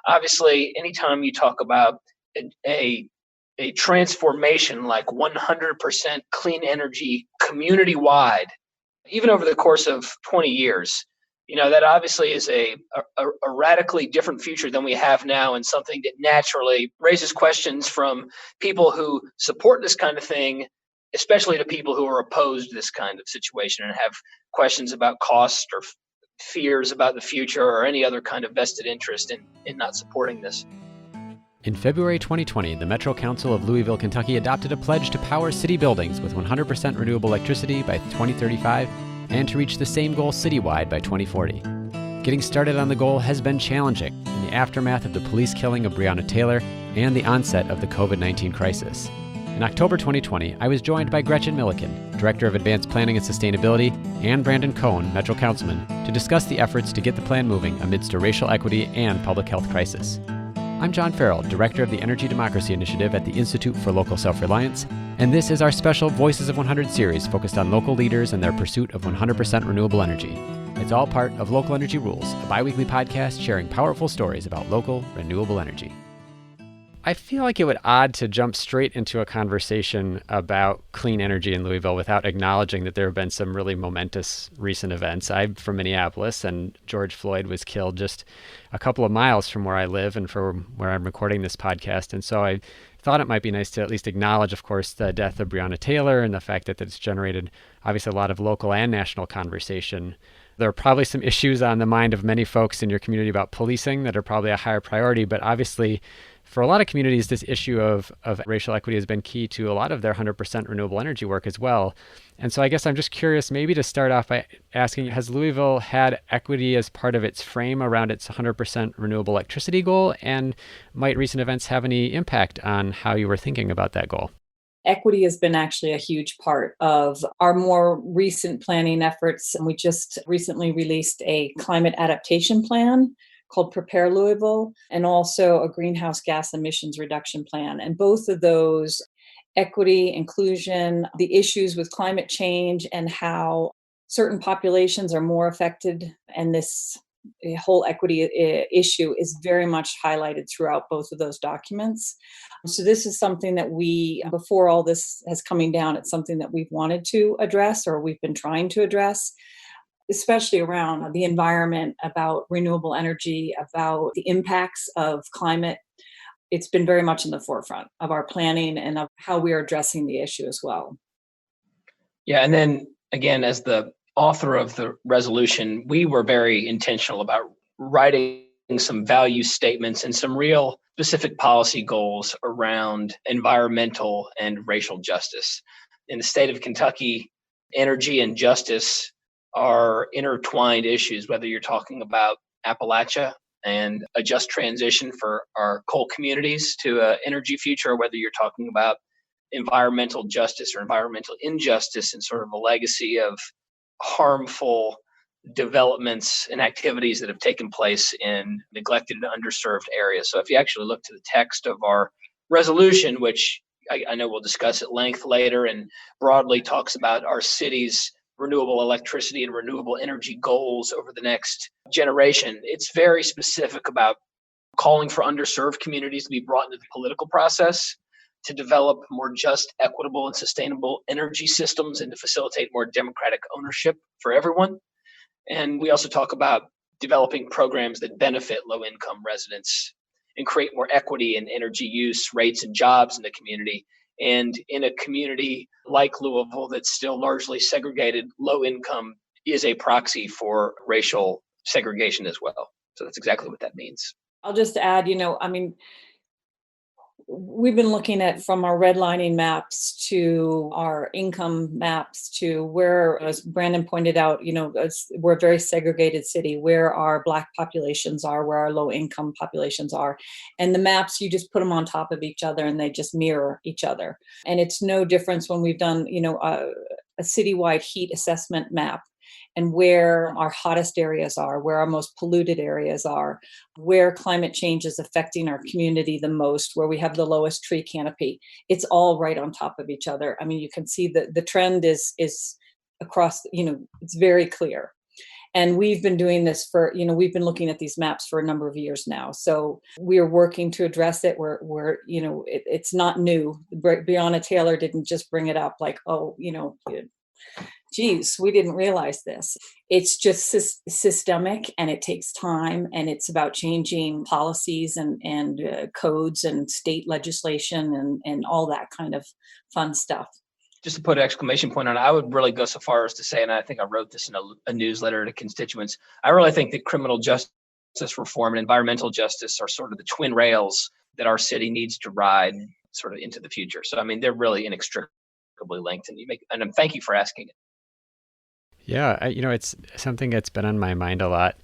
Obviously, anytime you talk about a, a transformation like 100% clean energy community wide, even over the course of 20 years, that obviously is a radically different future than we have now, and something that naturally raises questions from people who support this kind of thing, especially to people who are opposed to this kind of situation and have questions about cost or fears about the future or any other kind of vested interest in not supporting this. In February 2020, the Metro Council of Louisville, Kentucky adopted a pledge to power city buildings with 100% renewable electricity by 2035 and to reach the same goal citywide by 2040. Getting started on the goal has been challenging in the aftermath of the police killing of Breonna Taylor and the onset of the COVID-19 crisis. In October 2020, I was joined by Gretchen Milliken, Director of Advanced Planning and Sustainability, and Brandon Coan, Metro Councilman, to discuss the efforts to get the plan moving amidst a racial equity and public health crisis. I'm John Farrell, Director of the Energy Democracy Initiative at the Institute for Local Self-Reliance, and this is our special Voices of 100 series focused on local leaders and their pursuit of 100% renewable energy. It's all part of Local Energy Rules, a bi-weekly podcast sharing powerful stories about local renewable energy. I feel like it would be odd to jump straight into a conversation about clean energy in Louisville without acknowledging that there have been some really momentous recent events. I'm from Minneapolis, and George Floyd was killed just a couple of miles from where I live and from where I'm recording this podcast. And so I thought it might be nice to at least acknowledge, of course, the death of Breonna Taylor and the fact that it's generated obviously a lot of local and national conversation. There are probably some issues on the mind of many folks in your community about policing that are probably a higher priority, but obviously for a lot of communities, this issue of racial equity has been key to a lot of their 100% renewable energy work as well. And so I guess I'm just curious, maybe to start off by asking, has Louisville had equity as part of its frame around its 100% renewable electricity goal? And might recent events have any impact on how you were thinking about that goal? Equity has been actually a huge part of our more recent planning efforts. And we just recently released a climate adaptation plan called Prepare Louisville, and also a greenhouse gas emissions reduction plan. And both of those, equity, inclusion, the issues with climate change and how certain populations are more affected, and this whole equity issue is very much highlighted throughout both of those documents. So this is something that we, before all this has coming down, it's something that we've wanted to address, or we've been trying to address, especially around the environment, about renewable energy, about the impacts of climate. It's been very much in the forefront of our planning and of how we are addressing the issue as well. Yeah, and then again, as the author of the resolution, we were very intentional about writing some value statements and some real specific policy goals around environmental and racial justice. In the state of Kentucky, energy and justice are intertwined issues, whether you're talking about Appalachia and a just transition for our coal communities to an energy future, or whether you're talking about environmental justice or environmental injustice and sort of a legacy of harmful developments and activities that have taken place in neglected and underserved areas. So if you actually look to the text of our resolution, which I know we'll discuss at length later, and broadly talks about our city's renewable electricity and renewable energy goals over the next generation, it's very specific about calling for underserved communities to be brought into the political process, to develop more just, equitable, and sustainable energy systems, and to facilitate more democratic ownership for everyone. And we also talk about developing programs that benefit low-income residents and create more equity in energy use, rates, and jobs in the community. And in a community like Louisville that's still largely segregated, low income is a proxy for racial segregation as well. So that's exactly what that means. I'll just add, we've been looking at, from our redlining maps to our income maps to where, as Brandon pointed out, we're a very segregated city, where our Black populations are, where our low income populations are. And the maps, you just put them on top of each other and they just mirror each other. And it's no difference when we've done, a citywide heat assessment map, and where our hottest areas are, where our most polluted areas are, where climate change is affecting our community the most, where we have the lowest tree canopy. It's all right on top of each other. I mean, you can see that the trend is across, it's very clear. And we've been doing this for, we've been looking at these maps for a number of years now. So we are working to address it. It's not new. Breonna Taylor didn't just bring it up like, oh, geez, we didn't realize this. It's just systemic, and it takes time, and it's about changing policies and codes and state legislation and all that kind of fun stuff. Just to put an exclamation point on it, I would really go so far as to say, and I think I wrote this in a newsletter to constituents, I really think that criminal justice reform and environmental justice are sort of the twin rails that our city needs to ride sort of into the future. So, I mean, they're really inextricably linked, and thank you for asking it. Yeah, it's something that's been on my mind a lot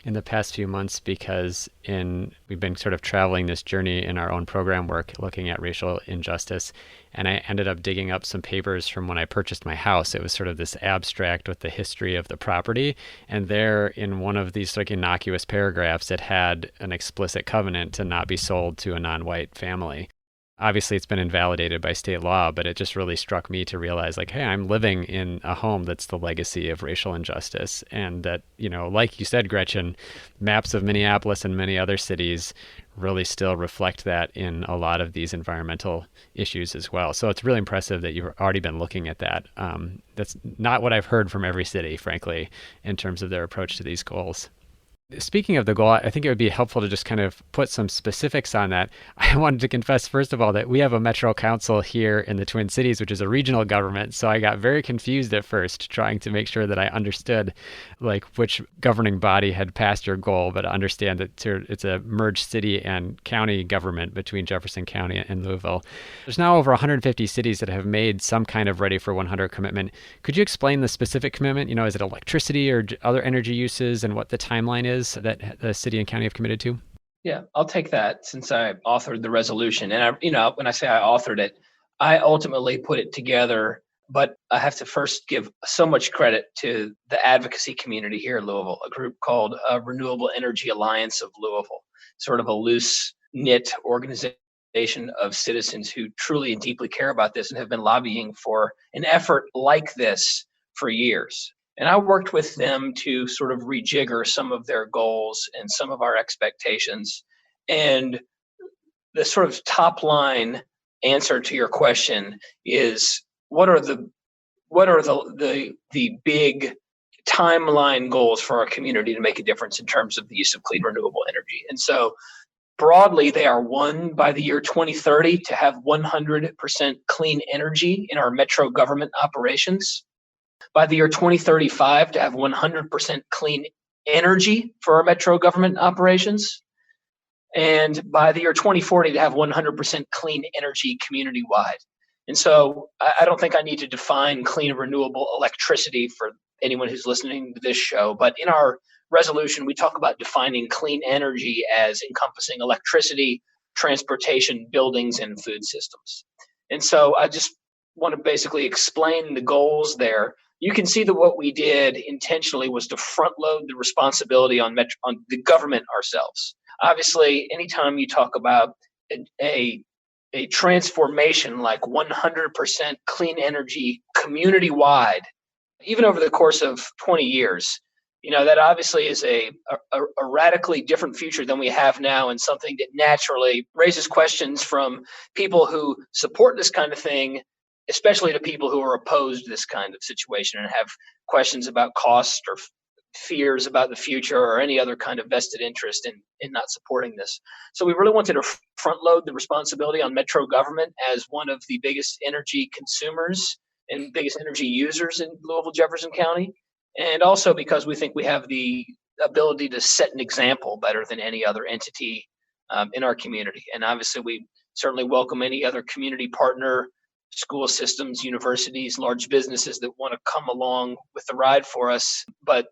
in the past few months because we've been sort of traveling this journey in our own program work, looking at racial injustice. And I ended up digging up some papers from when I purchased my house. It was sort of this abstract with the history of the property. And there in one of these like innocuous paragraphs, it had an explicit covenant to not be sold to a non-white family. Obviously, it's been invalidated by state law, but it just really struck me to realize, like, hey, I'm living in a home that's the legacy of racial injustice. And that, like you said, Gretchen, maps of Minneapolis and many other cities really still reflect that in a lot of these environmental issues as well. So it's really impressive that you've already been looking at that. That's not what I've heard from every city, frankly, in terms of their approach to these goals. Speaking of the goal, I think it would be helpful to just kind of put some specifics on that. I wanted to confess, first of all, that we have a Metro Council here in the Twin Cities, which is a regional government. So I got very confused at first, trying to make sure that I understood like which governing body had passed your goal, but I understand that it's a merged city and county government between Jefferson County and Louisville. There's now over 150 cities that have made some kind of Ready for 100 commitment. Could you explain the specific commitment? Is it electricity or other energy uses, and what the timeline is that the city and county have committed to? Yeah, I'll take that since I authored the resolution. And when I say I authored it, I ultimately put it together, but I have to first give so much credit to the advocacy community here in Louisville, a group called Renewable Energy Alliance of Louisville, sort of a loose knit organization of citizens who truly and deeply care about this and have been lobbying for an effort like this for years. And I worked with them to sort of rejigger some of their goals and some of our expectations. And the sort of top line answer to your question is what are the big timeline goals for our community to make a difference in terms of the use of clean renewable energy? And so broadly, they are one, by the year 2030 to have 100% clean energy in our metro government operations. By the year 2035 to have 100% clean energy for our metro government operations. And by the year 2040 to have 100% clean energy community-wide. And so I don't think I need to define clean renewable electricity for anyone who's listening to this show, but in our resolution, we talk about defining clean energy as encompassing electricity, transportation, buildings, and food systems. And so I just want to basically explain the goals there. You can see that what we did intentionally was to front load the responsibility on the government ourselves. Obviously, anytime you talk about a transformation like 100% clean energy community-wide, even over the course of 20 years, that obviously is a radically different future than we have now, and something that naturally raises questions from people who support this kind of thing, especially to people who are opposed to this kind of situation and have questions about cost or fears about the future or any other kind of vested interest in not supporting this. So we really wanted to front load the responsibility on metro government as one of the biggest energy consumers and biggest energy users in Louisville, Jefferson County. And also because we think we have the ability to set an example better than any other entity in our community. And obviously we certainly welcome any other community partner, school systems, universities, large businesses that want to come along with the ride for us. But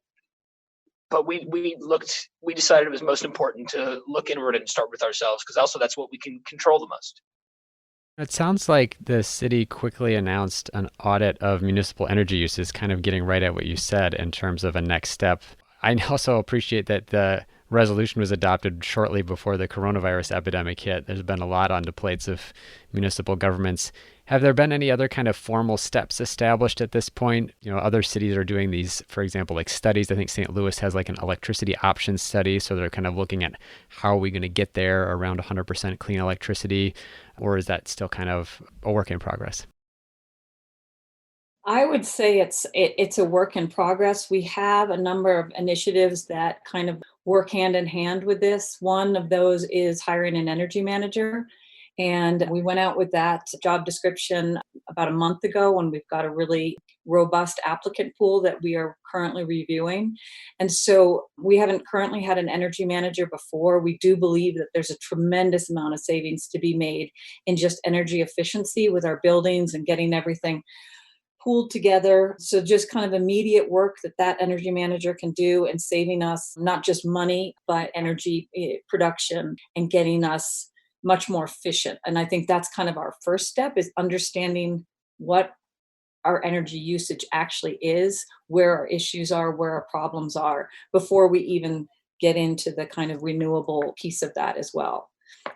we decided it was most important to look inward and start with ourselves, because also that's what we can control the most. It sounds like the city quickly announced an audit of municipal energy uses, kind of getting right at what you said in terms of a next step. I also appreciate that the resolution was adopted shortly before the coronavirus epidemic hit. There's been a lot on the plates of municipal governments. Have there been any other kind of formal steps established at this point? Other cities are doing these, for example, like studies. I think St. Louis has like an electricity options study. So they're kind of looking at how are we going to get there around 100% clean electricity? Or is that still kind of a work in progress? I would say it's a work in progress. We have a number of initiatives that kind of work hand in hand with this. One of those is hiring an energy manager. And we went out with that job description about a month ago, and we've got a really robust applicant pool that we are currently reviewing. And so we haven't currently had an energy manager before. We do believe that there's a tremendous amount of savings to be made in just energy efficiency with our buildings and getting everything pooled together. So just kind of immediate work that energy manager can do and saving us not just money, but energy production and getting us much more efficient. And I think that's kind of our first step, is understanding what our energy usage actually is, where our issues are, where our problems are, before we even get into the kind of renewable piece of that as well.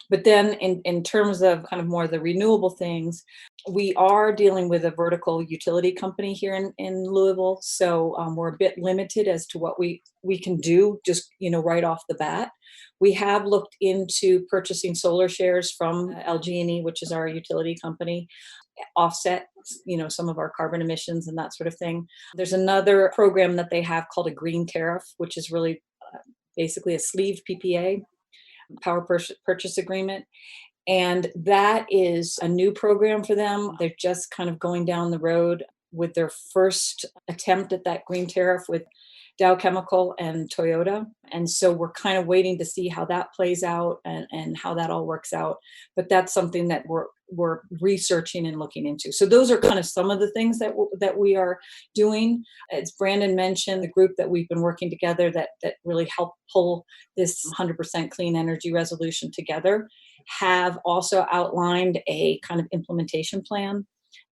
But then in terms of kind of more the renewable things, we are dealing with a vertical utility company here in Louisville. So we're a bit limited as to what we can do just, right off the bat. We have looked into purchasing solar shares from LG&E, which is our utility company, offset, some of our carbon emissions and that sort of thing. There's another program that they have called a green tariff, which is really basically a sleeved PPA, power purchase agreement. And that is a new program for them. They're just kind of going down the road with their first attempt at that green tariff with Dow Chemical and Toyota. And so we're kind of waiting to see how that plays out and how that all works out. But that's something that we're researching and looking into. So those are kind of some of the things that we are doing. As Brandon mentioned, the group that we've been working together that really helped pull this 100% clean energy resolution together have also outlined a kind of implementation plan.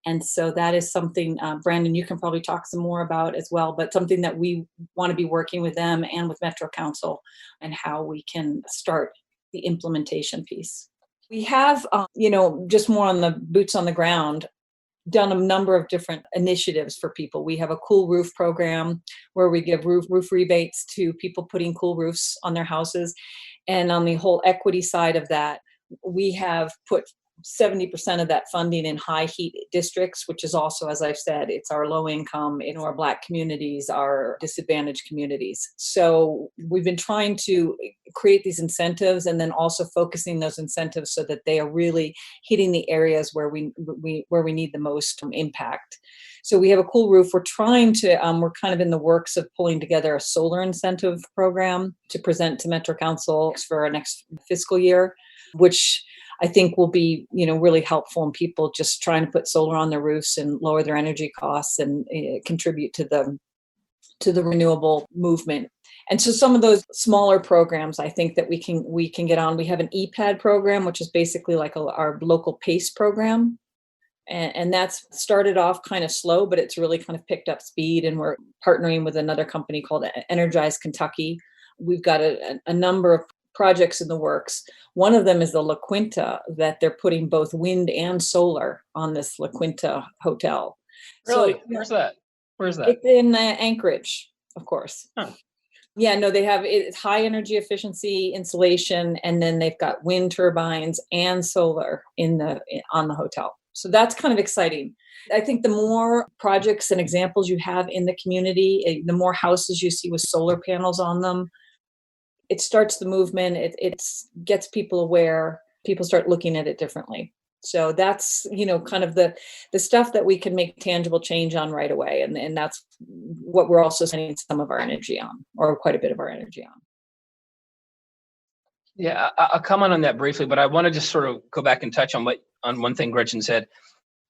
And so that is something, Brandon, you can probably talk some more about as well, but something that we want to be working with them and with Metro Council and how we can start the implementation piece. We have, just more on the boots on the ground, done a number of different initiatives for people. We have a cool roof program where we give roof rebates to people putting cool roofs on their houses. And on the whole equity side of that, we have put 70% of that funding in high heat districts, which is also, as I've said, it's our low income, our Black communities, our disadvantaged communities. So we've been trying to create these incentives and then also focusing those incentives so that they are really hitting the areas where we need the most impact. So we have a cool roof. We're trying to, we're kind of in the works of pulling together a solar incentive program to present to Metro Council for our next fiscal year, which I think will be, really helpful in people just trying to put solar on their roofs and lower their energy costs and contribute to the renewable movement. And so some of those smaller programs, I think that we can get on. We have an EPAD program, which is basically like our local PACE program. And that's started off kind of slow, but it's really kind of picked up speed. And we're partnering with another company called Energize Kentucky. We've got a number of projects in the works. One of them is the La Quinta, that they're putting both wind and solar on this La Quinta hotel. Really? So, Where's that? It's in Anchorage, of course. Huh. Yeah, no, they have it's high energy efficiency insulation, and then they've got wind turbines and solar on the hotel. So that's kind of exciting. I think the more projects and examples you have in the community, the more houses you see with solar panels on them, it starts the movement. It gets people aware. People start looking at it differently. So that's, kind of the stuff that we can make tangible change on right away. And that's what we're also spending some of our energy on, or quite a bit of our energy on. Yeah, I'll comment on that briefly, but I want to just sort of go back and touch on one thing Gretchen said.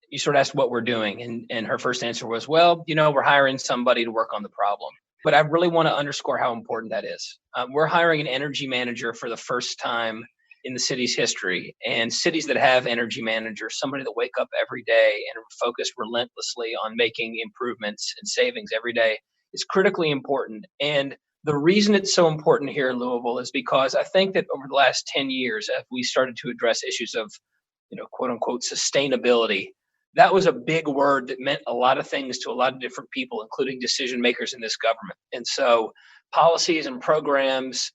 You sort of asked what we're doing, and her first answer was, well, we're hiring somebody to work on the problem. But I really want to underscore how important that is. We're hiring an energy manager for the first time in the city's history, and cities that have energy managers, somebody that wake up every day and are focused relentlessly on making improvements and savings every day, is critically important. And The reason it's so important here in Louisville is because I think that over the last 10 years, as we started to address issues of, quote unquote, sustainability, that was a big word that meant a lot of things to a lot of different people, including decision makers in this government. And so policies and programs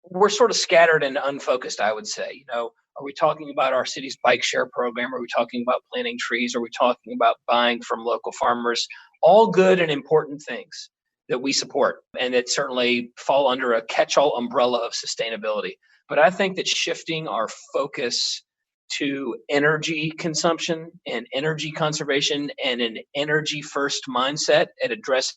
were sort of scattered and unfocused, I would say. Are we talking about our city's bike share program? Are we talking about planting trees? Are we talking about buying from local farmers? All good and important things that we support and that certainly fall under a catch-all umbrella of sustainability. But I think that shifting our focus to energy consumption and energy conservation and an energy first mindset at addressing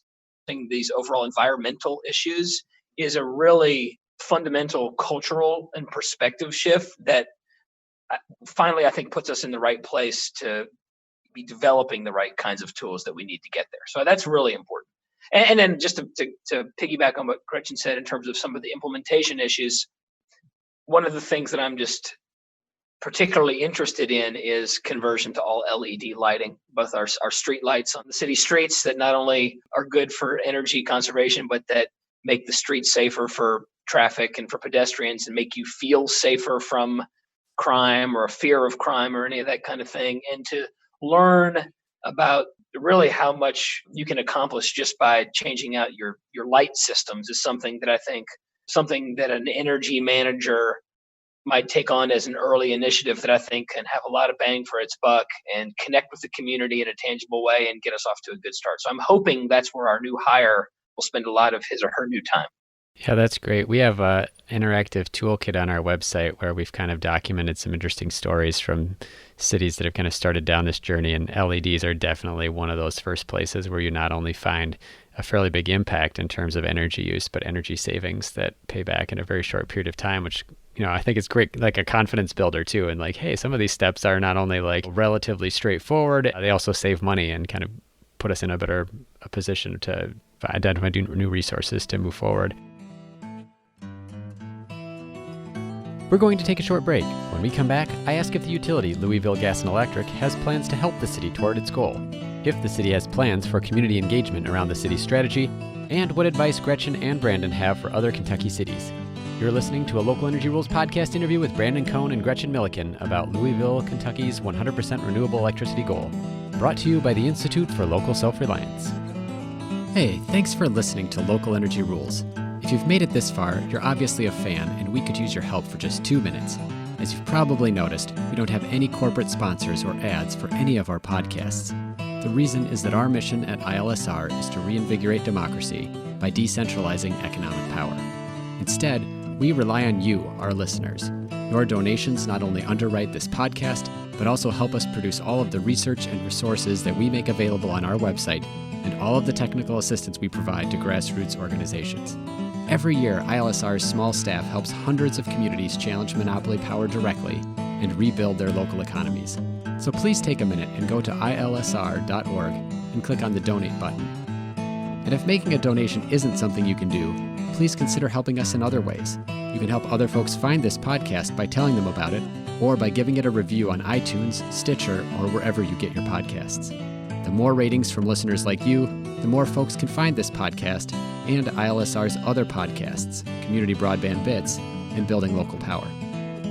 these overall environmental issues is a really fundamental cultural and perspective shift that finally I think puts us in the right place to be developing the right kinds of tools that we need to get there. So that's really important. And then just to piggyback on what Gretchen said in terms of some of the implementation issues, one of the things that I'm just particularly interested in is conversion to all LED lighting, both our street lights on the city streets that not only are good for energy conservation, but that make the streets safer for traffic and for pedestrians and make you feel safer from crime or a fear of crime or any of that kind of thing. And to learn about really how much you can accomplish just by changing out your light systems is something that an energy manager might take on as an early initiative that I think can have a lot of bang for its buck and connect with the community in a tangible way and get us off to a good start. So I'm hoping that's where our new hire will spend a lot of his or her new time. Yeah, that's great. We have an interactive toolkit on our website where we've kind of documented some interesting stories from cities that have kind of started down this journey. And LEDs are definitely one of those first places where you not only find a fairly big impact in terms of energy use, but energy savings that pay back in a very short period of time, which I think it's great, like a confidence builder too. And like, hey, some of these steps are not only like relatively straightforward, they also save money and kind of put us in a better position to identify new resources to move forward. We're going to take a short break. When we come back, I ask if the utility, Louisville Gas and Electric, has plans to help the city toward its goal, if the city has plans for community engagement around the city's strategy, and what advice Gretchen and Brandon have for other Kentucky cities. You're listening to a Local Energy Rules podcast interview with Brandon Coan and Gretchen Milliken about Louisville, Kentucky's 100% renewable electricity goal. Brought to you by the Institute for Local Self-Reliance. Hey, thanks for listening to Local Energy Rules. If you've made it this far, you're obviously a fan, and we could use your help for just 2 minutes. As you've probably noticed, we don't have any corporate sponsors or ads for any of our podcasts. The reason is that our mission at ILSR is to reinvigorate democracy by decentralizing economic power. Instead, we rely on you, our listeners. Your donations not only underwrite this podcast, but also help us produce all of the research and resources that we make available on our website and all of the technical assistance we provide to grassroots organizations. Every year, ILSR's small staff helps hundreds of communities challenge monopoly power directly and rebuild their local economies. So please take a minute and go to ilsr.org and click on the donate button. And if making a donation isn't something you can do, please consider helping us in other ways. You can help other folks find this podcast by telling them about it, or by giving it a review on iTunes, Stitcher, or wherever you get your podcasts. The more ratings from listeners like you, the more folks can find this podcast and ILSR's other podcasts, Community Broadband Bits, and Building Local Power.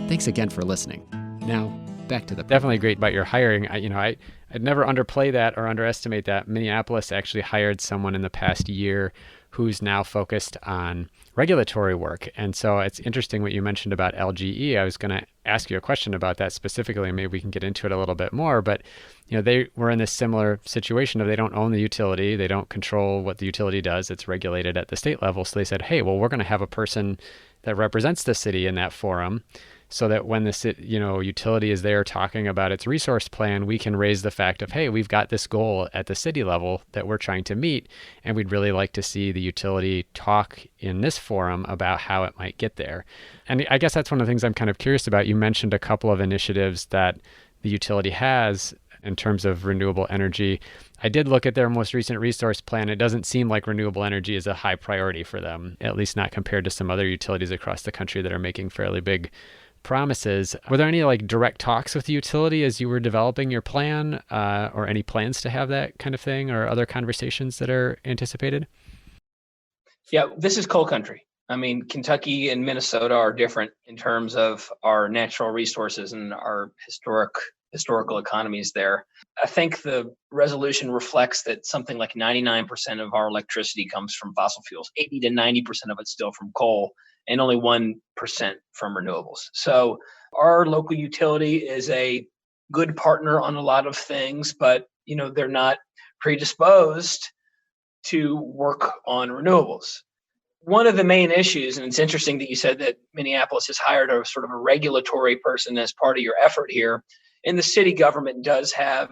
Thanks again for listening. Now, back to the... Definitely great about your hiring. I'd never underplay that or underestimate that. Minneapolis actually hired someone in the past year who's now focused on regulatory work. And so it's interesting what you mentioned about LGE. I was going to ask you a question about that specifically, and maybe we can get into it a little bit more. But they were in this similar situation of they don't own the utility. They don't control what the utility does. It's regulated at the state level. So they said, hey, well, we're going to have a person that represents the city in that forum, so that when the utility is there talking about its resource plan, we can raise the fact of, hey, we've got this goal at the city level that we're trying to meet, and we'd really like to see the utility talk in this forum about how it might get there. And I guess that's one of the things I'm kind of curious about. You mentioned a couple of initiatives that the utility has in terms of renewable energy. I did look at their most recent resource plan. It doesn't seem like renewable energy is a high priority for them, at least not compared to some other utilities across the country that are making fairly big promises. Were there any direct talks with the utility as you were developing your plan, or any plans to have that kind of thing, or other conversations that are anticipated? Yeah, this is coal country. I mean, Kentucky and Minnesota are different in terms of our natural resources and our historical economies there. I think the resolution reflects that something like 99% of our electricity comes from fossil fuels, 80 to 90% of it's still from coal, and only 1% from renewables. So our local utility is a good partner on a lot of things, but they're not predisposed to work on renewables. One of the main issues, and it's interesting that you said that Minneapolis has hired a sort of a regulatory person as part of your effort here, and the city government does have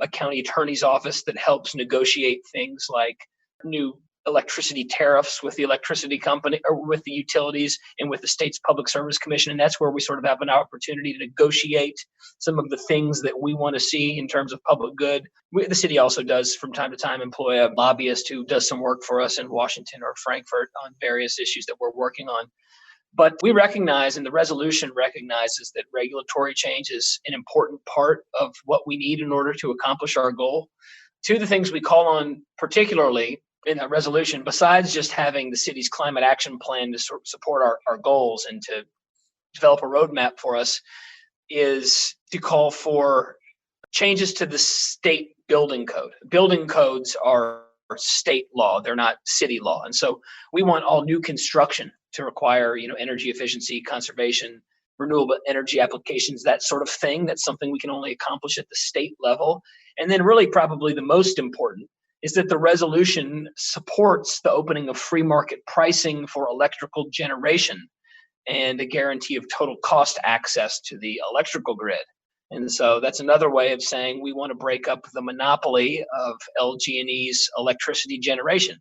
a county attorney's office that helps negotiate things like new electricity tariffs with the electricity company or with the utilities and with the state's public service commission. And that's where we sort of have an opportunity to negotiate some of the things that we want to see in terms of public good. The city also does from time to time employ a lobbyist who does some work for us in Washington or Frankfurt on various issues that we're working on. But we recognize, and the resolution recognizes, that regulatory change is an important part of what we need in order to accomplish our goal. Two of the things we call on particularly in that resolution, besides just having the city's climate action plan to support our goals and to develop a roadmap for us, is to call for changes to the state building code. Building codes are state law, they're not city law. And so we want all new construction to require, energy efficiency, conservation, renewable energy applications, that sort of thing. That's something we can only accomplish at the state level. And then really probably the most important is that the resolution supports the opening of free market pricing for electrical generation and a guarantee of total cost access to the electrical grid. And so that's another way of saying we want to break up the monopoly of LG&E's electricity generation.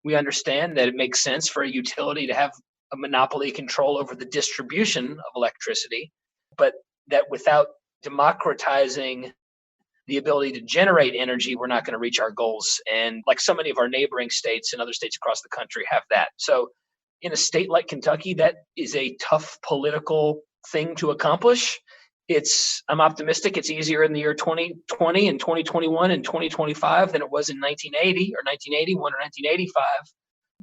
We understand that it makes sense for a utility to have a monopoly control over the distribution of electricity, but that without democratizing the ability to generate energy, we're not going to reach our goals. And like so many of our neighboring states and other states across the country have that. So in a state like Kentucky, that is a tough political thing to accomplish. I'm optimistic it's easier in the year 2020 and 2021 and 2025 than it was in 1980 or 1981 or 1985.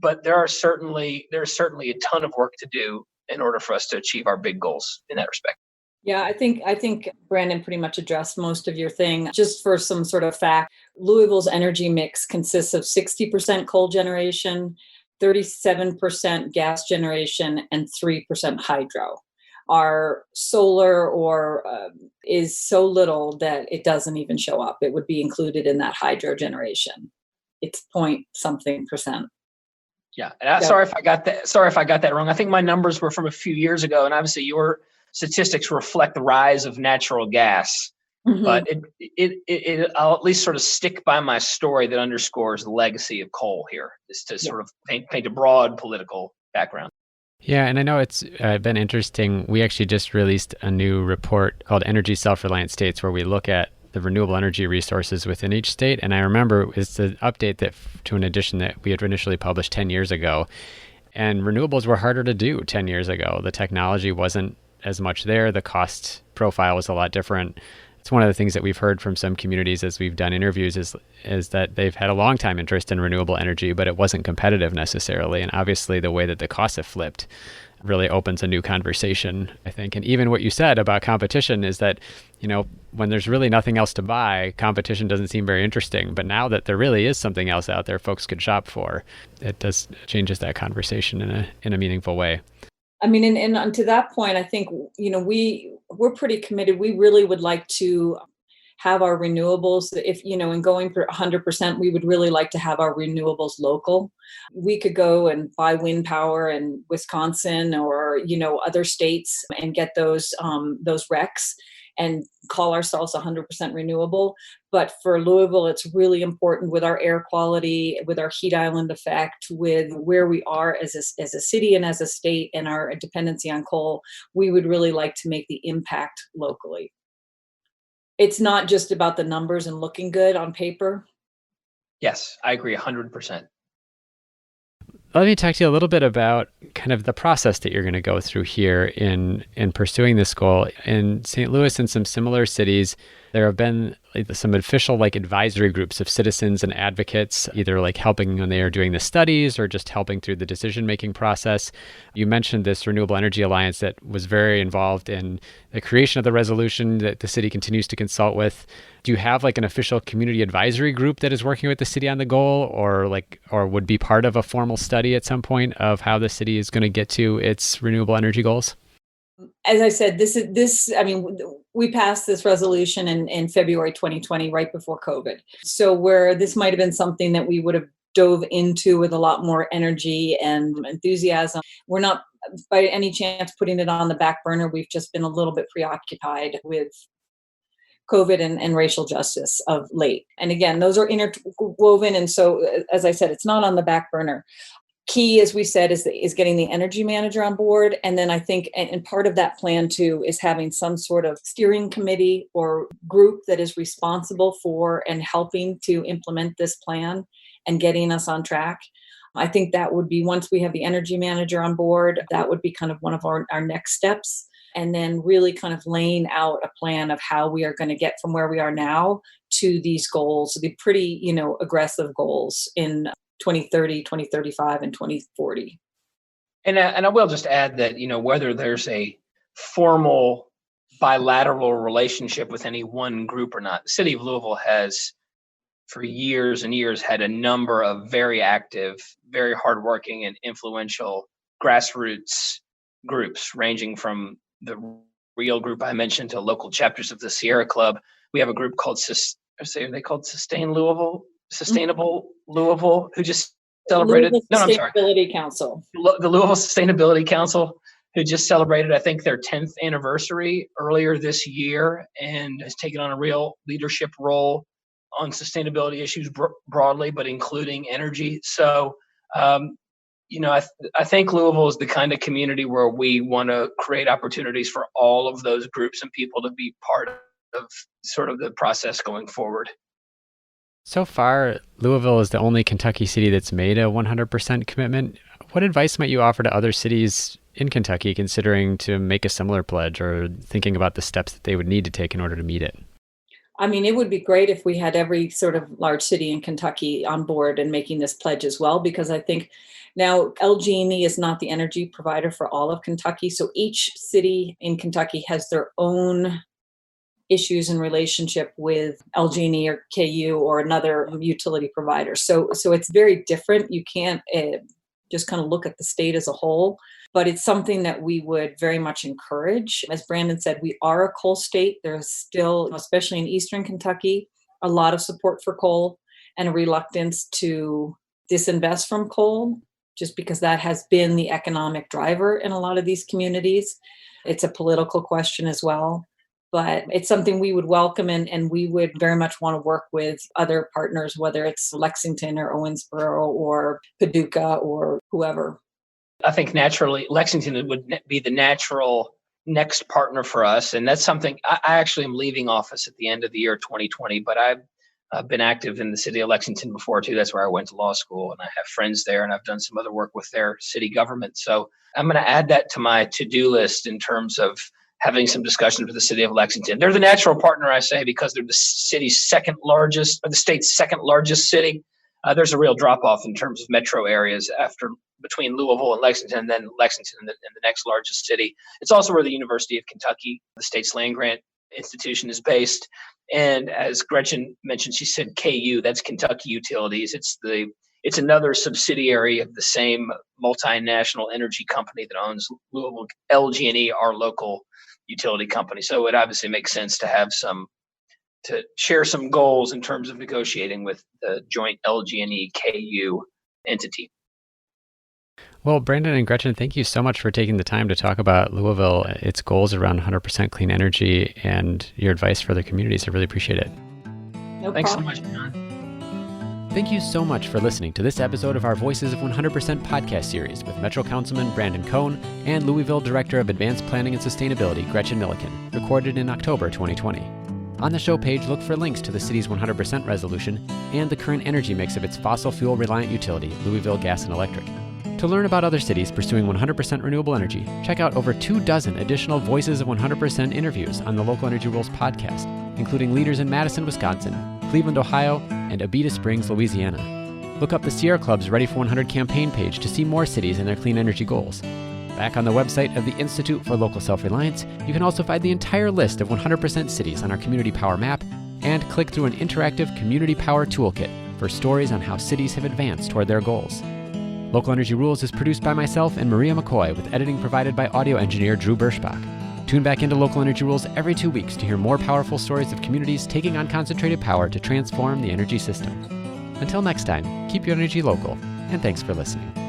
But there's certainly a ton of work to do in order for us to achieve our big goals in that respect. Yeah, I think Brandon pretty much addressed most of your thing. Just for some sort of fact, Louisville's energy mix consists of 60% coal generation, 37% gas generation, and 3% hydro. Our solar is so little that it doesn't even show up. It would be included in that hydro generation. It's point something percent. Yeah, and sorry if I got that wrong. I think my numbers were from a few years ago, and obviously your statistics reflect the rise of natural gas. Mm-hmm. But I'll at least sort of stick by my story that underscores the legacy of coal here, is to sort of paint a broad political background. Yeah, and I know it's been interesting. We actually just released a new report called Energy Self-Reliance States, where we look at the renewable energy resources within each state. And I remember it's an update to an edition that we had initially published 10 years ago. And renewables were harder to do 10 years ago. The technology wasn't as much there. The cost profile was a lot different. It's one of the things that we've heard from some communities as we've done interviews is that they've had a long time interest in renewable energy, but it wasn't competitive necessarily. And obviously the way that the costs have flipped really opens a new conversation, I think. And even what you said about competition is that, when there's really nothing else to buy, competition doesn't seem very interesting. But now that there really is something else out there folks could shop for, it does changes that conversation in a meaningful way. I mean, and to that point, I think, we're pretty committed. We really would like to have our renewables, if, and going for 100%, we would really like to have our renewables local. We could go and buy wind power in Wisconsin or, other states and get those RECs and call ourselves 100% renewable. But for Louisville, it's really important with our air quality, with our heat island effect, with where we are as a city and as a state and our dependency on coal. We would really like to make the impact locally. It's not just about the numbers and looking good on paper. Yes, I agree 100%. Let me talk to you a little bit about kind of the process that you're going to go through here in pursuing this goal. In St. Louis and some similar cities, there have been some official advisory groups of citizens and advocates, either helping when they are doing the studies or just helping through the decision-making process. You mentioned this Renewable Energy Alliance that was very involved in the creation of the resolution that the city continues to consult with. Do you have an official community advisory group that is working with the city on the goal, or would be part of a formal study at some point of how the city is going to get to its renewable energy goals? As I said, we passed this resolution in February 2020, right before COVID. So where this might have been something that we would have dove into with a lot more energy and enthusiasm, we're not by any chance putting it on the back burner. We've just been a little bit preoccupied with COVID and racial justice of late. And again, those are interwoven. And so, as I said, it's not on the back burner. Key, as we said, is getting the energy manager on board. And then I think, and part of that plan too, is having some sort of steering committee or group that is responsible for and helping to implement this plan and getting us on track. I think that would be, once we have the energy manager on board, that would be kind of one of our next steps. And then really kind of laying out a plan of how we are going to get from where we are now to these goals, the pretty, aggressive goals in 2030, 2035, and 2040. And I will just add that, whether there's a formal bilateral relationship with any one group or not, the city of Louisville has for years and years had a number of very active, very hardworking and influential grassroots groups, ranging from the real group I mentioned to local chapters of the Sierra Club. We have a group called Sustainable Louisville, who just celebrated. Sustainability Council. The Louisville Sustainability Council, who just celebrated, I think, their 10th anniversary earlier this year, and has taken on a real leadership role on sustainability issues broadly, but including energy. So, I think Louisville is the kind of community where we want to create opportunities for all of those groups and people to be part of sort of the process going forward. So far, Louisville is the only Kentucky city that's made a 100% commitment. What advice might you offer to other cities in Kentucky considering to make a similar pledge, or thinking about the steps that they would need to take in order to meet it? It would be great if we had every sort of large city in Kentucky on board and making this pledge as well, because I think now LG&E is not the energy provider for all of Kentucky. So each city in Kentucky has their own issues in relationship with LG&E or KU or another utility provider. So it's very different. You can't just kind of look at the state as a whole, but it's something that we would very much encourage. As Brandon said, we are a coal state. There's still, especially in Eastern Kentucky, a lot of support for coal and a reluctance to disinvest from coal, just because that has been the economic driver in a lot of these communities. It's a political question as well. But it's something we would welcome, and we would very much want to work with other partners, whether it's Lexington or Owensboro or Paducah or whoever. I think naturally Lexington would be the natural next partner for us. And that's something I actually am leaving office at the end of the year 2020, but I've been active in the city of Lexington before too. That's where I went to law school, and I have friends there, and I've done some other work with their city government. So I'm going to add that to my to-do list in terms of having some discussions with the city of Lexington. They're the natural partner, I say, because they're the city's second largest, or the state's second largest city. There's a real drop-off in terms of metro areas between Louisville and Lexington, and then Lexington and the next largest city. It's also where the University of Kentucky, the state's land grant institution, is based. And as Gretchen mentioned, she said KU, that's Kentucky Utilities. It's another subsidiary of the same multinational energy company that owns Louisville, LG&E, our local utility company. So it obviously makes sense to share some goals in terms of negotiating with the joint LG&E KU entity. Well, Brandon and Gretchen, thank you so much for taking the time to talk about Louisville, its goals around 100% clean energy, and your advice for other communities. I really appreciate it. No Thanks problem. so much, John. Thank you so much for listening to this episode of our Voices of 100% podcast series with Metro Councilman Brandon Coan and Louisville Director of Advanced Planning and Sustainability, Gretchen Milliken, recorded in October 2020. On the show page, look for links to the city's 100% resolution and the current energy mix of its fossil fuel reliant utility, Louisville Gas and Electric. To learn about other cities pursuing 100% renewable energy, check out over 24 additional Voices of 100% interviews on the Local Energy Rules podcast, including leaders in Madison, Wisconsin, Cleveland, Ohio, and Abita Springs, Louisiana. Look up the Sierra Club's Ready for 100 campaign page to see more cities and their clean energy goals. Back on the website of the Institute for Local Self-Reliance, you can also find the entire list of 100% cities on our Community Power map and click through an interactive Community Power toolkit for stories on how cities have advanced toward their goals. Local Energy Rules is produced by myself and Maria McCoy with editing provided by audio engineer Drew Berschbach. Tune back into Local Energy Rules every 2 weeks to hear more powerful stories of communities taking on concentrated power to transform the energy system. Until next time, keep your energy local, and thanks for listening.